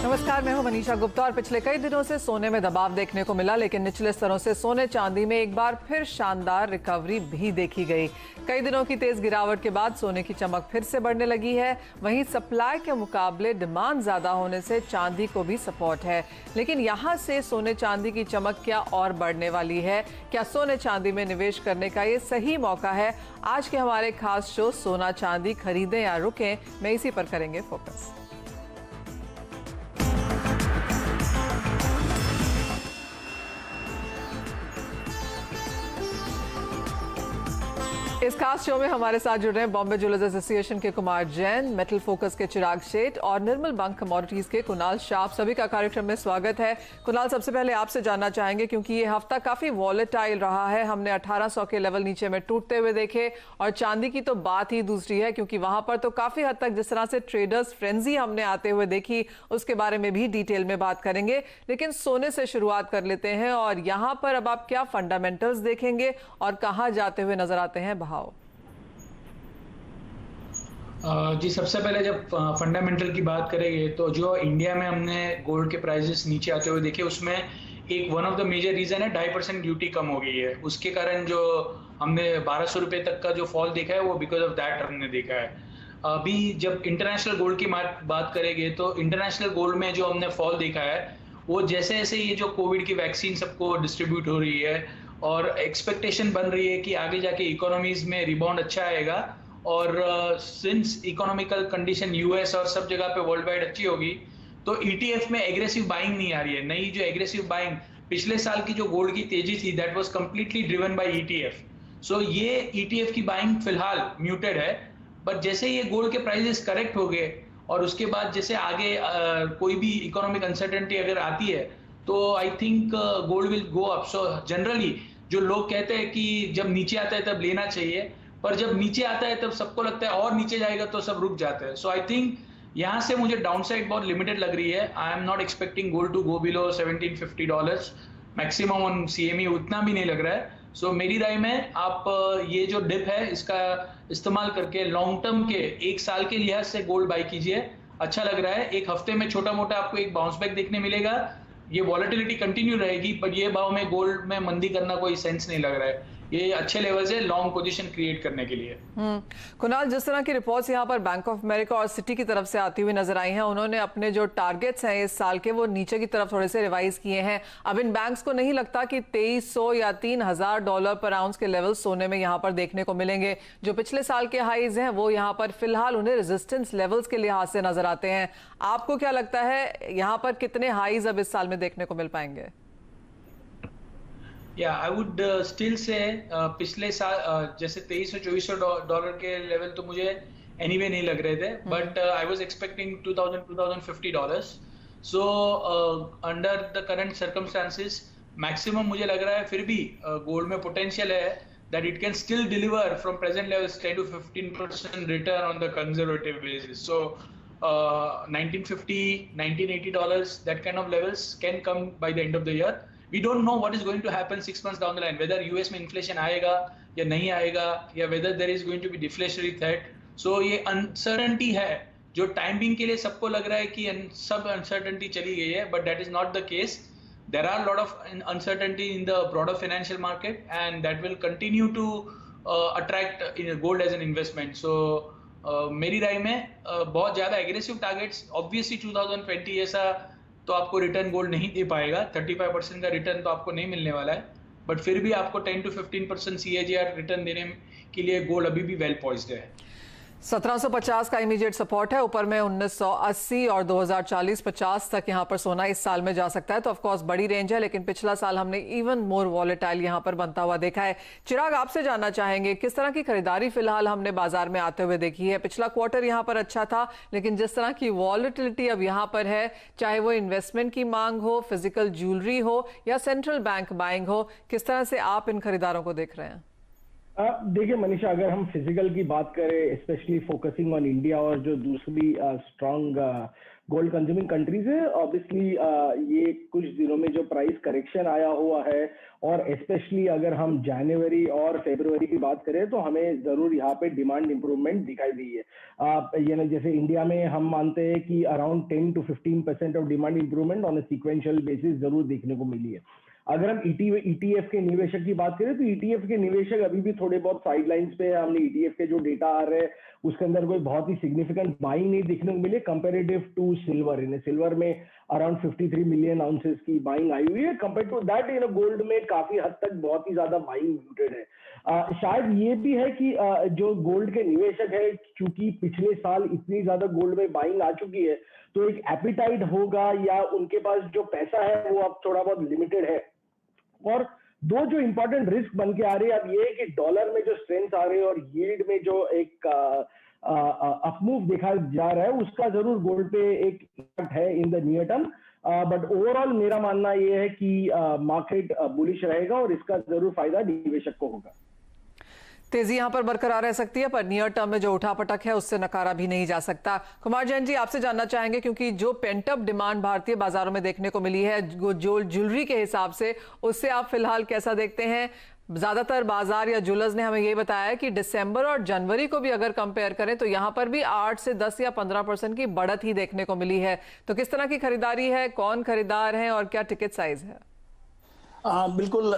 नमस्कार, मैं हूं मनीषा गुप्ता और पिछले कई दिनों से सोने में दबाव देखने को मिला, लेकिन निचले स्तरों से सोने चांदी में एक बार फिर शानदार रिकवरी भी देखी गई। कई दिनों की तेज गिरावट के बाद सोने की चमक फिर से बढ़ने लगी है। वहीं सप्लाई के मुकाबले डिमांड ज्यादा होने से चांदी को भी सपोर्ट है। लेकिन यहां से सोने चांदी की चमक क्या और बढ़ने वाली है? क्या सोने चांदी में निवेश करने का ये सही मौका है? आज के हमारे खास शो सोना चांदी खरीदें या रुकें में इसी पर करेंगे फोकस। इस खास शो में हमारे साथ जुड़ रहे हैं बॉम्बे ज्वेलर्स एसोसिएशन के कुमार जैन, मेटल फोकस के चिराग शेठ और निर्मल बैंक कमोडिटीज के कुणाल शाह। सभी का कार्यक्रम में स्वागत है। कुणाल, सबसे पहले आपसे जानना चाहेंगे, क्योंकि ये हफ्ता काफी वॉलेटाइल रहा है। हमने 1800 के लेवल नीचे में टूटते हुए देखे और चांदी की तो बात ही दूसरी है, क्योंकि वहां पर तो काफी हद तक जिस तरह से ट्रेडर्स फ्रेंजी हमने आते हुए देखी, उसके बारे में भी डिटेल में बात करेंगे। लेकिन सोने से शुरुआत कर लेते हैं और यहाँ पर अब आप क्या फंडामेंटल्स देखेंगे और कहाँ जाते हुए नजर आते हैं भाव? जी, सबसे पहले जब फंडामेंटल की बात करेंगे तो जो इंडिया में हमने गोल्ड के प्राइसेस नीचे आते हुए देखे, उसमें एक one of the major reason है 2.5% ड्यूटी कम हो गई है। उसके कारण जो हमने 1200 रुपये तक का जो फॉल देखा है वो बिकॉज ऑफ दैट हमने देखा है। अभी जब इंटरनेशनल गोल्ड की बात करेंगे तो इंटरनेशनल गोल्ड में जो हमने फॉल देखा है वो जैसे जैसे ये जो कोविड की वैक्सीन सबको डिस्ट्रीब्यूट हो रही है और एक्सपेक्टेशन बन रही है कि आगे जाके इकोनॉमीज में रिबाउंड अच्छा आएगा और सिंस इकोनॉमिकल कंडीशन यूएस और सब जगह पे वर्ल्ड वाइड अच्छी होगी, तो ईटीएफ में एग्रेसिव बाइंग नहीं आ रही है। नई जो एग्रेसिव बाइंग पिछले साल की जो गोल्ड की तेजी थी, that was completely driven by ETF. So ये ईटीएफ की बाइंग फिलहाल म्यूटेड है। बट जैसे ये गोल्ड के प्राइसेस करेक्ट हो गए और उसके बाद जैसे आगे कोई भी इकोनॉमिक अनसर्टेनिटी अगर आती है तो I think gold will go up. So generally जो लोग कहते हैं कि जब नीचे आता है तब लेना चाहिए, पर जब नीचे आता है तब सबको लगता है और नीचे जाएगा तो सब रुक जाते हैं। सो आई थिंक यहाँ से मुझे डाउनसाइड बहुत लिमिटेड लग रही है। I am not expecting gold to go below $1750 maximum on CME, उतना भी नहीं लग रहा है। सो मेरी राय में आप ये जो डिप है इसका इस्तेमाल करके लॉन्ग टर्म के एक साल के लिहाज से गोल्ड बाई कीजिए। अच्छा लग रहा है। एक हफ्ते में छोटा मोटा आपको एक बाउंस बैक देखने मिलेगा। ये वॉलेटिलिटी कंटिन्यू रहेगी, पर ये भाव में गोल्ड में मंदी करना कोई सेंस नहीं लग रहा है। ये अच्छे लेवल से लॉन्ग पोजीशन क्रिएट करने के लिए। कुणाल, जिस तरह की रिपोर्ट्स यहाँ पर बैंक ऑफ अमेरिका और सिटी की तरफ से आती हुई नजर आई हैं, उन्होंने अपने जो टारगेट्स हैं इस साल के वो नीचे की तरफ थोड़े से रिवाइज किए हैं। अब इन बैंक्स को नहीं लगता कि $2300 या $3000 पर आउंस के लेवल सोने में यहाँ पर देखने को मिलेंगे। जो पिछले साल के हाईज हैं वो यहाँ पर फिलहाल उन्हें रेजिस्टेंस लेवल्स के लिहाज से नजर आते हैं। आपको क्या लगता है यहाँ पर कितने हाईज अब इस साल में देखने को मिल पाएंगे? आई वुड स्टिल से पिछले साल जैसे $2300-2400 के लेवल तो मुझे एनीवे नहीं लग रहे थे, but I was expecting $2000-$2050। So under the current circumstances maximum मुझे लग रहा है फिर भी गोल्ड में पोटेंशियल है that it can still deliver from present levels 10 to 15% return on the conservative basis. So 1950, $1980, that kind of levels can come by the end of the year. We don't know what is going to happen 6 months down the line, whether US में inflation आएगा या नहीं आएगा, या whether there is going to be deflationary threat. So ये uncertainty है जो time being के लिए सबको लग रहा है कि सब uncertainty चली गई है, but that is not the case. There are a lot of uncertainty in the broader financial market, and that will continue to attract gold as an investment. So मेरी राय में बहुत ज़्यादा एग्रेसिव टारगेट्स ऑब्वियसली 2020 ऐसा तो आपको return gold नहीं दे पाएगा। 35% का रिटर्न तो आपको नहीं मिलने वाला है, बट फिर भी आपको 10 to 15% CAGR रिटर्न देने के लिए गोल्ड अभी भी वेल पॉइज्ड है। 1750 का इमीडिएट सपोर्ट है, ऊपर में 1980 और 2040-50 तक यहाँ पर सोना इस साल में जा सकता है। तो ऑफ कोर्स बड़ी रेंज है, लेकिन पिछला साल हमने इवन मोर वॉलेटाइल यहाँ पर बनता हुआ देखा है। चिराग, आपसे जानना चाहेंगे किस तरह की खरीदारी फिलहाल हमने बाजार में आते हुए देखी है? पिछला क्वार्टर यहाँ पर अच्छा था, लेकिन जिस तरह की वॉलेटिलिटी अब यहाँ पर है, चाहे वो इन्वेस्टमेंट की मांग हो, फिजिकल ज्वेलरी हो या सेंट्रल बैंक बाइंग हो, किस तरह से आप इन खरीदारों को देख रहे हैं? देखिए मनीषा, अगर हम फिजिकल की बात करें, स्पेशली फोकसिंग ऑन इंडिया और जो दूसरी स्ट्रॉन्ग गोल्ड कंज्यूमिंग कंट्रीज है। ऑब्वियसली ये कुछ दिनों में जो प्राइस करेक्शन आया हुआ है, और स्पेशली अगर हम जनवरी और फरवरी की बात करें तो हमें जरूर यहाँ पे डिमांड इंप्रूवमेंट दिखाई दी है। यानी जैसे इंडिया में हम मानते हैं कि around 10 to 15% of demand improvement on a sequential basis जरूर देखने को मिली है। अगर हम ईटीएफ के निवेशक की बात करें तो ईटीएफ के निवेशक अभी भी थोड़े बहुत साइडलाइंस पे है। हमने ईटीएफ के जो डेटा आ रहे हैं उसके अंदर कोई बहुत ही सिग्निफिकेंट बाइंग नहीं दिखने को मिले कंपेरेटिव टू सिल्वर। इन सिल्वर में अराउंड 53 मिलियन आउंसेस की बाइंग आई हुई है। कंपेयर टू दैट गोल्ड में काफी हद तक बहुत ही ज्यादा बाइंग म्यूटेड है। शायद ये भी है कि जो गोल्ड के निवेशक है, क्योंकि पिछले साल इतनी ज्यादा गोल्ड में बाइंग आ चुकी है, तो एक एपिटाइट होगा या उनके पास जो पैसा है वो अब थोड़ा बहुत लिमिटेड है। और दो जो इंपॉर्टेंट रिस्क बन के आ रहे हैं अब ये है कि डॉलर में जो स्ट्रेंथ आ रहे हैं और यील्ड में जो एक अपमूव देखा जा रहा है उसका जरूर गोल्ड पे एक इफेक्ट है in the near term. But overall मेरा मानना ये है कि मार्केट बुलिश रहेगा और इसका जरूर फायदा निवेशक को होगा। तेजी यहां पर बरकरार रह सकती है, पर नियर टर्म में जो उठापटक है उससे नकारा भी नहीं जा सकता। कुमार जैन जी, आपसे जानना चाहेंगे, क्योंकि जो पेंटअप डिमांड भारतीय बाजारों में देखने को मिली है जो ज्वेलरी के हिसाब से, उससे आप फिलहाल कैसा देखते हैं? ज्यादातर बाजार या ज्वेलर्स ने हमें ये बताया कि दिसंबर और जनवरी को भी अगर कंपेयर करें तो यहां पर भी 8 से 10 या 15% की बढ़त ही देखने को मिली है। तो किस तरह की खरीदारी है, कौन खरीदार है और क्या टिकट साइज है? बिल्कुल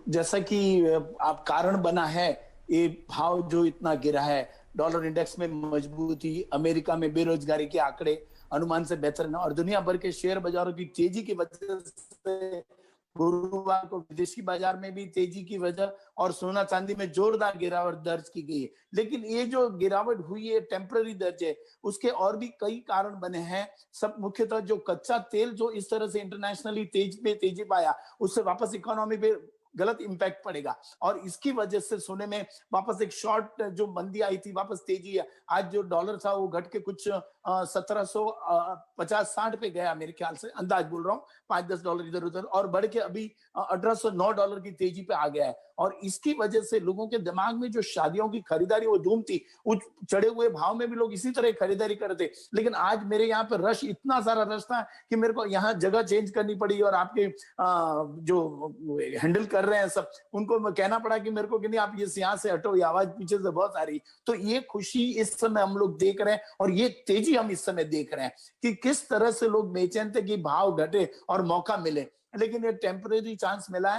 जैसा कि आप कारण बना है ये भाव जो इतना गिरा है, डॉलर इंडेक्स में मजबूती, अमेरिका में बेरोजगारी के आंकड़े अनुमान से बेहतर न, और दुनिया भर के शेयर बाजारों की तेजी की वजह से गुरुवार को विदेशी बाजार में भी तेजी की वजह और सोना चांदी में जोरदार गिरावट दर्ज की गई है। लेकिन ये जो गिरावट हुई है टेम्पररी दर्ज है, उसके और भी कई कारण बने हैं। सब मुख्यतः जो कच्चा तेल जो इस तरह से इंटरनेशनली तेजी पाया, उससे वापस इकोनॉमी पे गलत इंपैक्ट पड़ेगा और इसकी वजह से सोने में वापस एक शॉर्ट जो मंदी आई थी वापस तेजी है। आज जो डॉलर था वो घट के कुछ 1750-60 पे गया मेरे ख्याल से, अंदाज बोल रहा हूँ, 5-10 डॉलर इधर उधर, और बढ़ के अभी 1809 डॉलर की तेजी पे आ गया है। और इसकी वजह से लोगों के दिमाग में जो शादियों की खरीदारी वो धूम थी, उस चढ़े हुए भाव में भी लोग इसी तरह खरीदारी करते। लेकिन आज मेरे यहाँ पे रश, इतना सारा रश था कि मेरे को यहाँ जगह चेंज करनी पड़ी और आपके जो हैंडल कर रहे हैं सब, उनको कहना पड़ा कि मेरे को कि नहीं आप ये यहाँ से हटो, ये आवाज पीछे से बहुत आ रही। तो ये खुशी इस समय हम लोग देख रहे हैं और ये तेजी हम इस समय देख रहे हैं कि किस तरह से लोग बेचैन थे कि भाव घटे और मौका मिले। लेकिन ये टेम्परेरी चांस मिला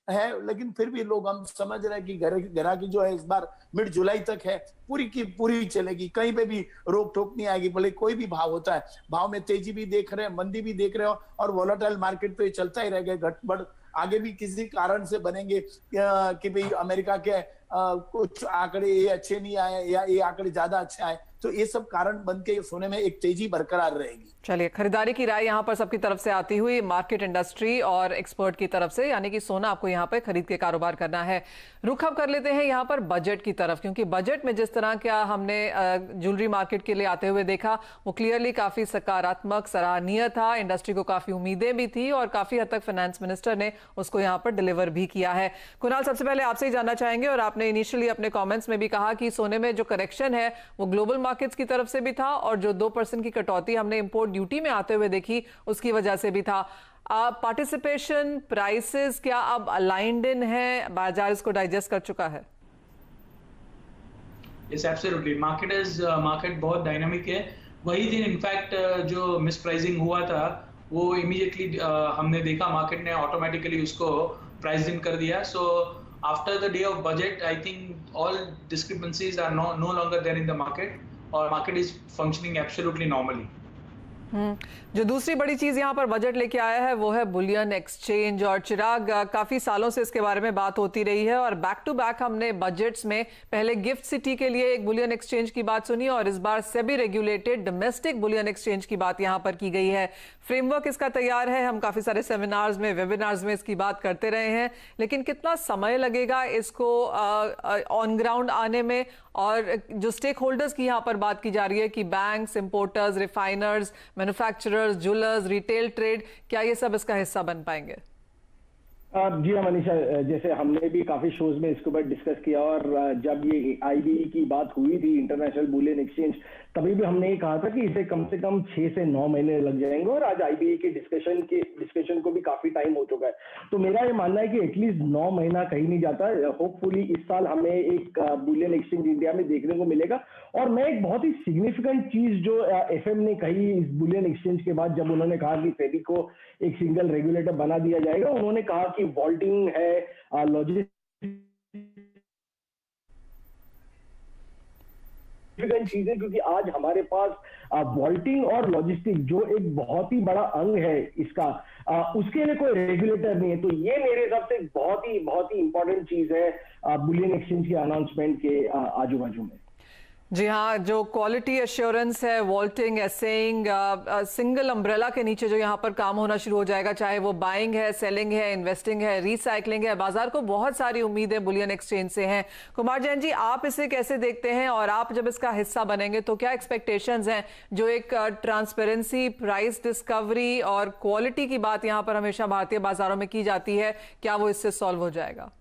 है, लेकिन फिर भी लोग, हम समझ रहे हैं कि ग्राहकी जो है इस बार मिड जुलाई तक है, पूरी की पूरी चलेगी, कहीं पे भी रोक टोक नहीं आएगी, भले कोई भी भाव होता है। भाव में तेजी भी देख रहे हैं, मंदी भी देख रहे हो, और वोलेटाइल मार्केट तो ये चलता ही रहेगा, घटबढ़ आगे भी किसी कारण से बनेंगे कि भाई अमेरिका के कुछ आंकड़े ये अच्छे नहीं आए या ये आंकड़े ज्यादा अच्छे आए, तो ये सब कारण बन के सोने में एक तेजी बरकरार रहेगी। चलिए, खरीदारी की राय यहाँ पर सबकी तरफ से आती हुई, मार्केट, इंडस्ट्री और एक्सपर्ट की तरफ से, यानी कि सोना आपको यहाँ पर खरीद के कारोबार करना है। रुख अब कर लेते हैं यहाँ पर बजट की तरफ, क्योंकि बजट में जिस तरह का हमने ज्वेलरी मार्केट के लिए आते हुए देखा वो क्लियरली काफी सकारात्मक, सराहनीय था। इंडस्ट्री को काफी उम्मीदें भी थी और काफी हद तक फाइनेंस मिनिस्टर ने उसको यहाँ पर डिलीवर भी किया है। कुणाल, सबसे पहले आपसे ही जानना चाहेंगे, और आपने इनिशियली अपने कॉमेंट्स में भी कहा कि सोने में जो करेक्शन है वो ग्लोबल मार्केट्स की तरफ से भी था और जो 2% की कटौती हमने इंपोर्ट ड्यूटी में आते हुए देखी उसकी वजह से भी था। पार्टिसिपेशन प्राइसेस क्या अब अलाइंड इन है, बाजार इसको डाइजेस्ट कर चुका है? यस, एब्सोल्युटली, मार्केट बहुत डायनामिक है। वही दिन इनफैक्ट जो मिस प्राइसिंग हुआ था वो इमीडिएटली हमने देखा, मार्केट ने ऑटोमेटिकली उसको प्राइस इन कर दिया। So after the day of budget I think all discrepancies are no longer there in the market और market is functioning absolutely normally. जो दूसरी बड़ी चीज यहां पर बजट लेके आया है वो है बुलियन एक्सचेंज, और चिराग, काफी सालों से इसके बारे में बात होती रही है और बैक टू बैक हमने बजट्स में पहले गिफ्ट सिटी के लिए एक बुलियन एक्सचेंज की बात सुनी और इस बार SEBI regulated domestic bullion exchange की बात यहां पर की गई है। फ्रेमवर्क इसका तैयार है, हम काफी सारे सेमिनार्स में, वेबिनार्स में इसकी बात करते रहे हैं, लेकिन कितना समय लगेगा इसको ऑन ग्राउंड आने में? और जो स्टेक होल्डर्स की यहाँ पर बात की जा रही है कि banks, importers, refiners, manufacturers, jewellers, retail trade, क्या ये सब इसका हिस्सा बन पाएंगे? जी हाँ मनीषा, जैसे हमने भी काफी शोज में इसके ऊपर डिस्कस किया और जब ये आईबीई की बात हुई थी, इंटरनेशनल बुलियन एक्सचेंज, तभी भी हमने ये कहा था कि इसे कम से कम 6 से 9 महीने लग जाएंगे, और आज आईबीए के डिस्कशन को भी काफी टाइम हो चुका है। तो मेरा ये मानना है कि एटलीस्ट 9 महीना कहीं नहीं जाता। होपफुली इस साल हमें एक बुलियन एक्सचेंज इंडिया में देखने को मिलेगा। और मैं एक बहुत ही सिग्निफिकेंट चीज जो एफएम ने कही इस बुलियन एक्सचेंज के बाद, जब उन्होंने कहा कि सेबी को एक सिंगल रेगुलेटर बना दिया जाएगा, उन्होंने कहा कि वॉल्टिंग है, लॉजिस्टिक्स चीजें, क्योंकि आज हमारे पास वॉल्टिंग और लॉजिस्टिक जो एक बहुत ही बड़ा अंग है इसका, उसके लिए कोई रेगुलेटर नहीं है। तो ये मेरे हिसाब से बहुत ही इंपॉर्टेंट चीज है बुलियन एक्सचेंज के अनाउंसमेंट के आजू बाजू में। जी हाँ, जो क्वालिटी एश्योरेंस है, वॉल्टिंग, एसेइंग, सिंगल अम्ब्रेला के नीचे जो यहाँ पर काम होना शुरू हो जाएगा, चाहे वो बाइंग है, सेलिंग है, इन्वेस्टिंग है, रिसाइकलिंग है, बाजार को बहुत सारी उम्मीदें बुलियन एक्सचेंज से हैं। कुमार जैन जी, आप इसे कैसे देखते हैं, और आप जब इसका हिस्सा बनेंगे तो क्या एक्सपेक्टेशंस हैं? जो एक ट्रांसपेरेंसी, प्राइस डिस्कवरी और क्वालिटी की बात यहाँ पर हमेशा भारतीय बाजारों में की जाती है, क्या वो इससे सॉल्व हो जाएगा?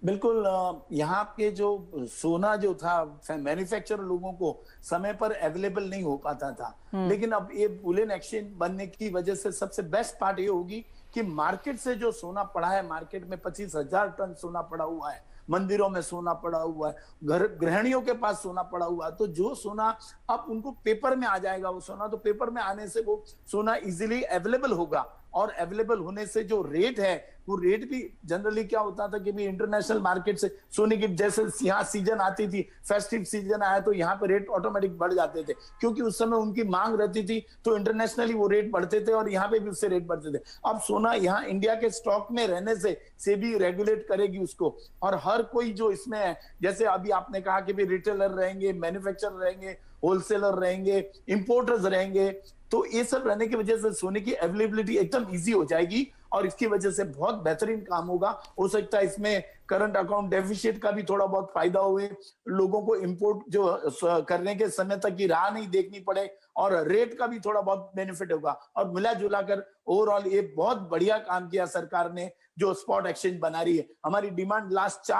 बिल्कुल। यहाँ के जो सोना जो था, मैन्युफैक्चरर लोगों को समय पर अवेलेबल नहीं हो पाता था, लेकिन अब ये बुलियन एक्सचेंज बनने की वजह से सबसे बेस्ट पार्ट ये होगी कि मार्केट से जो सोना पड़ा है, मार्केट में 25,000 टन सोना पड़ा हुआ है, मंदिरों में सोना पड़ा हुआ है, गृहिणियों के पास सोना पड़ा हुआ है। तो जो सोना अब उनको पेपर में आ जाएगा, वो सोना तो पेपर में आने से वो सोना इजीली अवेलेबल होगा, और अवेलेबल होने से जो रेट है वो रेट भी जनरली क्या होता था कि भी इंटरनेशनल मार्केट से सोने की, जैसे यहाँ सीजन आती थी, फेस्टिव सीजन आया तो यहाँ पे रेट ऑटोमेटिक बढ़ जाते थे, क्योंकि उस समय उनकी मांग रहती थी, तो इंटरनेशनली वो रेट बढ़ते थे और यहाँ पे भी उससे रेट बढ़ते थे। अब सोना यहाँ इंडिया के स्टॉक में रहने से सेबी रेगुलेट करेगी उसको, और हर कोई जो इसमें है, जैसे अभी आपने कहा कि भी रिटेलर रहेंगे, मैन्युफैक्चरर रहेंगे, होलसेलर रहेंगे, इंपोर्टर्स रहेंगे, तो ये सब रहने की वजह से सोने की अवेलेबिलिटी एकदम इजी हो जाएगी, और इसकी वजह से बहुत बेहतरीन काम होगा। हो सकता है इसमें करंट अकाउंट डेफिसिट का भी थोड़ा बहुत फायदा हुए, लोगों को इंपोर्ट जो करने के समय तक की राह नहीं देखनी पड़े, और रेट का भी थोड़ा बहुत बेनिफिट होगा। और मिला जुला कर ओवरऑल ये बहुत बढ़िया काम किया सरकार ने, जो स्पॉट एक्सचेंज बना रही है। हमारी डिमांड लास्ट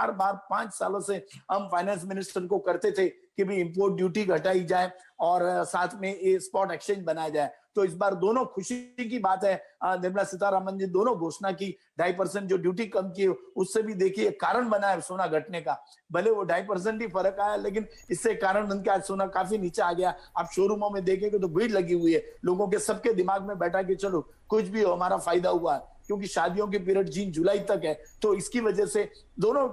5 सालों से हम फाइनेंस मिनिस्टर को करते थे कि भी इंपोर्ट ड्यूटी घटाई जाए और साथ में ये स्पॉट एक्सचेंज बनाया जाए। तो इस बार दोनों खुशी की बात है, निर्मला सीतारमन जी दोनों घोषणा की, 2.5% जो ड्यूटी कम की, उससे भी देखिए कारण बना है सोना घटने का। भले वो 2.5% ही फर्क आया, लेकिन इससे कारण बन के आज सोना काफी नीचे आ गया। आप शोरूमों में देखेंगे तो भीड़ लगी हुई है, लोगों के सबके दिमाग में बैठा कि चलो कुछ भी हो, हमारा फायदा हुआ है, क्योंकि शादियों के पीरियड जून जुलाई तक है। तो इसकी वजह से दोनों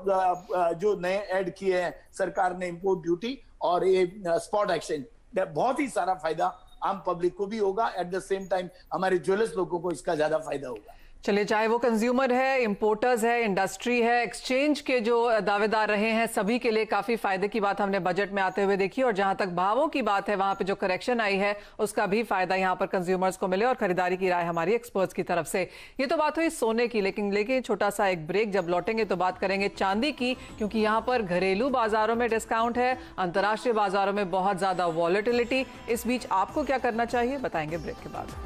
जो नए ऐड किए हैं सरकार ने, इंपोर्ट ड्यूटी और ये स्पॉट एक्सचेंज, बहुत ही सारा फायदा आम पब्लिक को भी होगा, एट द सेम टाइम हमारे ज्वेलर्स लोगों को इसका ज्यादा फायदा होगा। चलिए, चाहे वो कंज्यूमर है, इंपोर्टर्स है, इंडस्ट्री है, एक्सचेंज के जो दावेदार रहे हैं, सभी के लिए काफी फायदे की बात हमने बजट में आते हुए देखी। और जहां तक भावों की बात है, वहां पे जो करेक्शन आई है उसका भी फायदा यहां पर कंज्यूमर्स को मिले, और खरीदारी की राय हमारी एक्सपर्ट्स की तरफ से। ये तो बात हुई सोने की, लेकिन छोटा सा एक ब्रेक, जब लौटेंगे तो बात करेंगे चांदी की, क्योंकि यहां पर घरेलू बाजारों में डिस्काउंट है, अंतर्राष्ट्रीय बाजारों में बहुत ज्यादा वॉलेटिलिटी। इस बीच आपको क्या करना चाहिए, बताएंगे ब्रेक के बाद।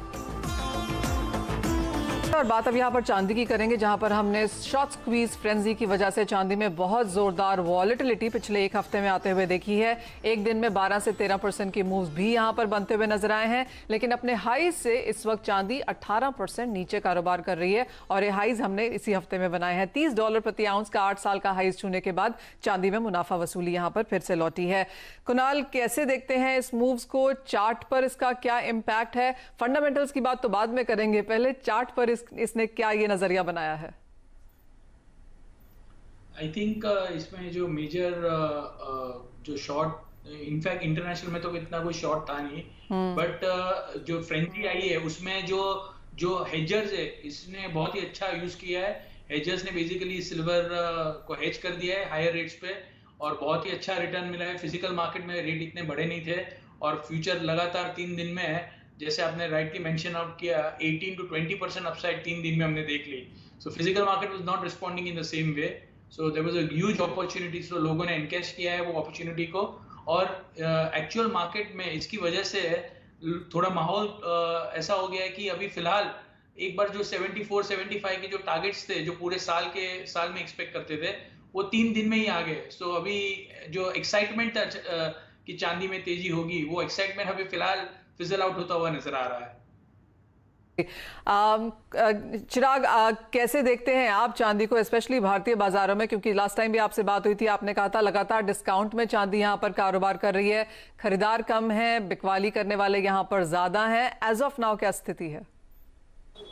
और बात अब यहाँ पर चांदी की करेंगे, जहां पर हमने शॉर्ट स्क्वीज फ्रेंजी की वजह से चांदी में बहुत जोरदार वॉलेटिलिटी पिछले एक हफ्ते में आते हुए देखी है। एक दिन में 12 से 13% की मूव्स भी यहां पर बनते हुए नजर आए हैं, लेकिन अपने हाई से इस वक्त चांदी 18% नीचे कारोबार कर रही है, और ये हाईज हमने इसी हफ्ते में बनाए हैं। $30 प्रति आउंस का 8 साल का हाईज छूने के बाद चांदी में मुनाफा वसूली यहां पर फिर से लौटी है। कुणाल, कैसे देखते हैं इस मूव्स को? चार्ट पर इसका क्या इम्पैक्ट है? फंडामेंटल्स की बात तो बाद में करेंगे, पहले चार्ट पर इसने क्या ये नजरिया बनाया है? आई थिंक इसमें जो मेजर जो शॉर्ट, इनफैक्ट इंटरनेशनल में तो इतना कोई शॉर्ट था नहीं, बट जो फ्रेंजी आई है उसमें जो हेजर्स है, इसने बहुत ही अच्छा यूज किया है। हेजर्स ने बेसिकली सिल्वर को हेज कर दिया है हायर रेट्स पे, और बहुत ही अच्छा रिटर्न मिला है। फिजिकल मार्केट में रेट इतने बड़े नहीं थे, और फ्यूचर लगातार 3 दिन में है, जैसे आपने राइटली मेंशन आउट किया, 18 to 20% अपसाइड 3 दिन में हमने देख ली। So physical market was not responding in the same way, so there was a huge opportunity. So लोगों ने एनकैश किया है वो अपॉर्चुनिटी को, और एक्चुअल मार्केट में इसकी वजह से थोड़ा माहौल ऐसा हो गया है कि अभी फिलहाल एक बार जो 74-75 के जो टारगेट्स थे, जो पूरे साल में एक्सपेक्ट करते थे, वो 3 दिन में ही आ गए। सो अभी जो एक्साइटमेंट था कि चांदी में तेजी होगी, वो एक्साइटमेंट अभी फिलहाल फिजल आउट होता हुआ नजर आ रहा है। चिराग, कैसे देखते हैं आप चांदी को, स्पेशली भारतीय बाजारों में? क्योंकि लास्ट टाइम भी आपसे बात हुई थी, आपने कहा था लगातार डिस्काउंट में चांदी यहां पर कारोबार कर रही है, खरीदार कम है, बिकवाली करने वाले यहां पर ज्यादा हैं। एज ऑफ नाउ क्या स्थिति है?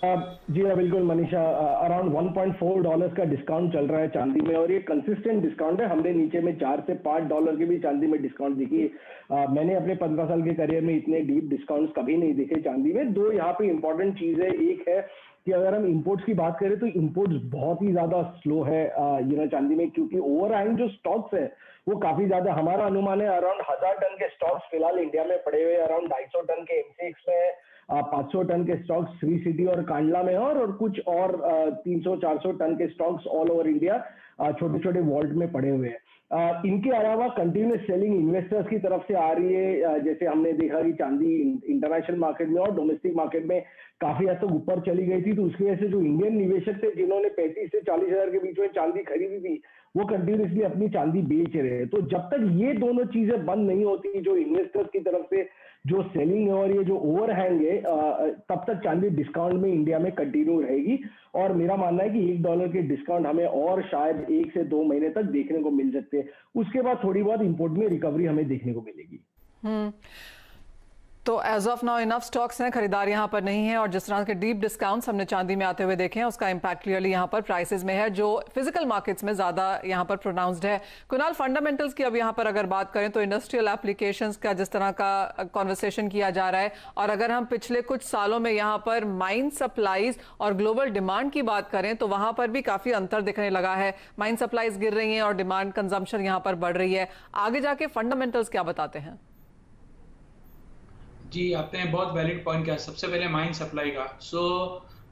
जी हाँ, बिल्कुल मनीषा, अराउंड $1.4 का डिस्काउंट चल रहा है चांदी में, और ये कंसिस्टेंट डिस्काउंट है। हमने नीचे में $4 से $5 की भी चांदी में डिस्काउंट दिखी। मैंने अपने 15 साल के करियर में इतने डीप डिस्काउंट्स कभी नहीं दिखे चांदी में। दो यहाँ पे इंपॉर्टेंट चीज है, एक है कि अगर हम इंपोर्ट्स की बात करें तो इंपोर्ट्स बहुत ही ज्यादा स्लो है चांदी में, क्योंकि ओवरहैंग जो स्टॉक्स है वो काफी ज्यादा, हमारा अनुमान है अराउंड 1000 टन के स्टॉक्स फिलहाल इंडिया में पड़े हुए, अराउंड 250 टन के MCX में है, 500 टन के स्टॉक्स श्री सिटी और कांडला में है, और कुछ और 300-400 टन के स्टॉक्स ऑल ओवर इंडिया छोटे छोटे वॉल्ट में पड़े हुए हैं। इनके अलावा कंटिन्यूस सेलिंग इन्वेस्टर्स की तरफ से आ रही है। जैसे हमने देखा कि चांदी इंटरनेशनल मार्केट में और डोमेस्टिक मार्केट में काफी हद तक ऊपर चली गई थी, तो उसकी वजह से जो इंडियन निवेशक थे जिन्होंने 35 से 40 हजार के बीच में चांदी खरीदी थी, वो कंटिन्यूसली अपनी चांदी बेच रहे हैं। तो जब तक ये दोनों चीजें बंद नहीं होती, जो इन्वेस्टर्स की तरफ से जो सेलिंग है और ये जो ओवरहैंग है, तब तक चांदी डिस्काउंट में इंडिया में कंटिन्यू रहेगी। और मेरा मानना है कि $1 के डिस्काउंट हमें और शायद 1 से 2 महीने तक देखने को मिल सकते हैं। उसके बाद थोड़ी बहुत इंपोर्ट में रिकवरी हमें देखने को मिलेगी। तो as of now enough stocks हैं, खरीदार यहाँ पर नहीं है, और जिस तरह के डीप डिस्काउंट्स हमने चांदी में आते हुए देखे हैं उसका इम्पैक्ट क्लियरली यहाँ पर प्राइसेस में है, जो फिजिकल मार्केट्स में ज़्यादा यहाँ पर प्रोनाउंस्ड है। कुणाल, फंडामेंटल्स की अब यहाँ पर अगर बात करें तो इंडस्ट्रियल एप्लीकेशंस का जिस तरह का कॉन्वर्सेशन किया जा रहा है, और अगर हम पिछले कुछ सालों में यहाँ पर माइन सप्लाईज और ग्लोबल डिमांड की बात करें तो वहाँ पर भी काफ़ी अंतर दिखने लगा है। माइन सप्लाईज गिर रही हैं और डिमांड कंजम्पशन यहाँ पर बढ़ रही है। आगे जाके फंडामेंटल्स क्या बताते हैं? जी, आपने बहुत वैलिड पॉइंट किया। सबसे पहले माइन सप्लाई का।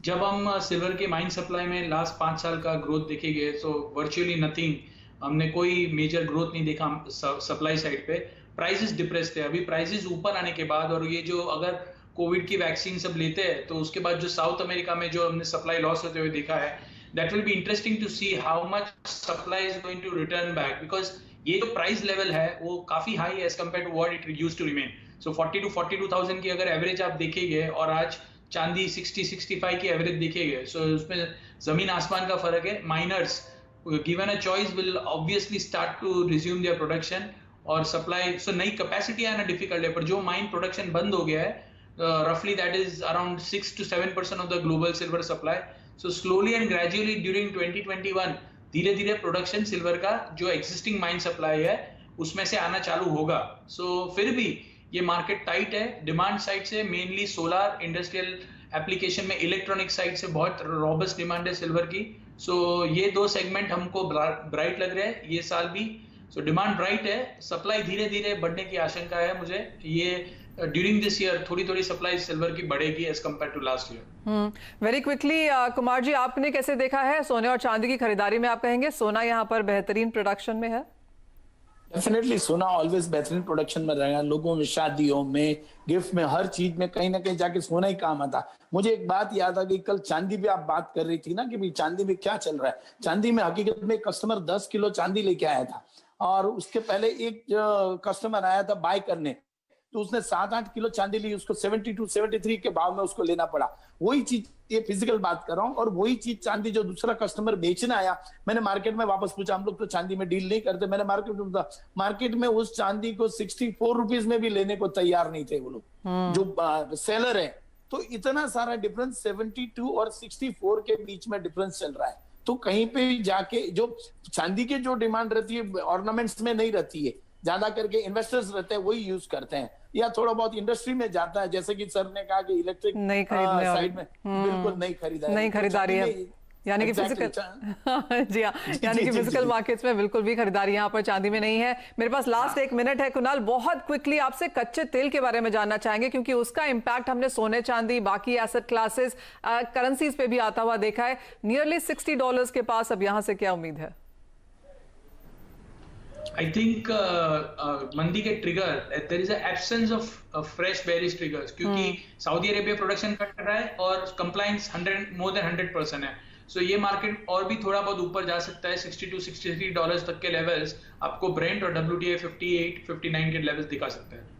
जब हम सिल्वर के माइन सप्लाई में लास्ट 5 साल का ग्रोथ देखेंगे तो वर्चुअली नथिंग, हमने कोई मेजर ग्रोथ नहीं देखा सप्लाई साइड पे। प्राइसेस डिप्रेस थे। अभी प्राइसेस ऊपर आने के बाद, और ये जो अगर कोविड की वैक्सीन सब लेते हैं तो उसके बाद जो साउथ अमेरिका में जो हमने सप्लाई लॉस होते हुए देखा है, that will be interesting to see how much supply is going to return back, because ये जो प्राइस लेवल है वो काफी हाई है as compare to what it used to remain. 40 to 42,000 की अगर एवरेज आप देखेंगे और आज चांदी 60-65 की एवरेज देखेंगे, उसमें जमीन आसमान का फर्क है। Miners given a choice will obviously start to resume their production और सप्लाई। नई कैपेसिटी आना डिफिकल्ट है, पर जो माइन प्रोडक्शन बंद हो गया है, रफली that is around 6 to 7% of the global silver supply. Slowly and gradually during 2021 धीरे धीरे प्रोडक्शन सिल्वर का जो एग्जिस्टिंग माइन सप्लाई है उसमें से आना चालू होगा। फिर भी ये मार्केट टाइट है। डिमांड साइड से मेनली सोलर, इंडस्ट्रियल एप्लीकेशन में, इलेक्ट्रॉनिक साइड से बहुत रॉबस्ट डिमांड है सिल्वर की। ये दो सेगमेंट हमको ब्राइट लग रहे हैं ये साल भी। डिमांड ब्राइट है, सप्लाई धीरे धीरे बढ़ने की आशंका है मुझे। ये ड्यूरिंग दिस ईयर थोड़ी सप्लाई सिल्वर की बढ़ेगी as compare to last year. Very quickly Kumar ji, आपने कैसे देखा है सोने और चांदी की खरीदारी में? आप कहेंगे सोना यहाँ पर बेहतरीन प्रोडक्शन में है? डेफिनेटली सोना ऑलवेज बेहतरीन प्रोडक्शन में रहेगा। लोगों में, शादियों में, गिफ्ट में, हर चीज में कहीं ना कहीं जाके सोना ही काम आता। मुझे एक बात याद आ गई, कल चांदी पे आप बात कर रही थी ना कि भाई चांदी में क्या चल रहा है। चांदी में हकीकत में कस्टमर 10 किलो चांदी लेके आया था, और उसके पहले एक कस्टमर आया था बाय करने, तो उसने 7-8 किलो चांदी ली, उसको 72-73 के भाव में उसको लेना पड़ा। वही चीज, ये फिजिकल बात कर रहा हूँ, और वही चीज चांदी जो दूसरा कस्टमर बेचने आया, मैंने मार्केट में वापस पूछा, हम लोग तो चांदी में डील नहीं करते, मैंने मार्केट में पूछा, मार्केट में उस चांदी को 64 रुपीज में भी लेने को तैयार नहीं थे वो लोग जो सेलर है। तो इतना सारा डिफरेंस 72 और 64 के बीच में डिफरेंस चल रहा है। तो कहीं पे जाके जो चांदी की जो डिमांड रहती है ऑर्नामेंट्स में नहीं रहती है, ज्यादा करके इन्वेस्टर्स रहते हैं वही यूज करते हैं, या थोड़ा बहुत इंडस्ट्री में जाता है। जैसे कि सर ने कहा कि इलेक्ट्रिक नहीं साइड में बिल्कुल नहीं खरीदारी है, यानी कि फिजिकल जी हाँ, यानी कि फिजिकल मार्केट्स में बिल्कुल भी खरीदारी यहाँ पर चांदी में नहीं है। मेरे पास लास्ट 1 मिनट है। कुणाल, बहुत क्विकली आपसे कच्चे तेल के बारे में जानना चाहेंगे, क्योंकि उसका इम्पैक्ट हमने सोने, चांदी, बाकी एसेट क्लासेस, करेंसीज पे भी आता हुआ देखा है। नियरली $60 के पास, अब यहाँ से क्या उम्मीद है? I think मंदी के trigger, there is an absence of fresh bearish triggers, क्योंकि सऊदी अरेबिया प्रोडक्शन कट रहा है और कंप्लायंस more than 100% है। सो ये मार्केट और भी थोड़ा बहुत ऊपर जा सकता है, $62-63 तक के लेवल्स आपको ब्रेंट और WTI 58-59 के लेवल्स दिखा सकता है।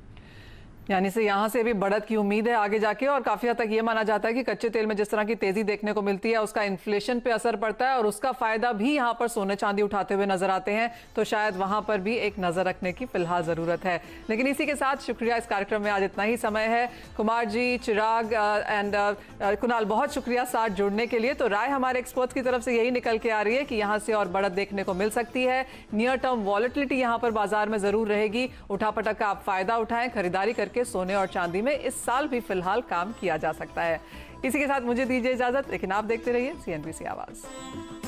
यानी से यहाँ से भी बढ़त की उम्मीद है आगे जाके, और काफी हद तक ये माना जाता है कि कच्चे तेल में जिस तरह की तेजी देखने को मिलती है उसका इन्फ्लेशन पे असर पड़ता है और उसका फायदा भी यहाँ पर सोने चांदी उठाते हुए नजर आते हैं, तो शायद वहां पर भी एक नजर रखने की फिलहाल जरूरत है। लेकिन इसी के साथ शुक्रिया, इस कार्यक्रम में आज इतना ही समय है। कुमार जी, चिराग एंड कुणाल, बहुत शुक्रिया साथ जुड़ने के लिए। तो राय हमारे एक्सपर्ट्स की तरफ से यही निकल के आ रही है कि यहाँ से और बढ़त देखने को मिल सकती है। नियर टर्म वॉलेटिलिटी यहाँ पर बाजार में जरूर रहेगी, उठापटक का आप फायदा उठाएं, खरीदारी करके सोने और चांदी में इस साल भी फिलहाल काम किया जा सकता है। इसी के साथ मुझे दीजिए इजाजत, लेकिन आप देखते रहिए CNBC आवाज।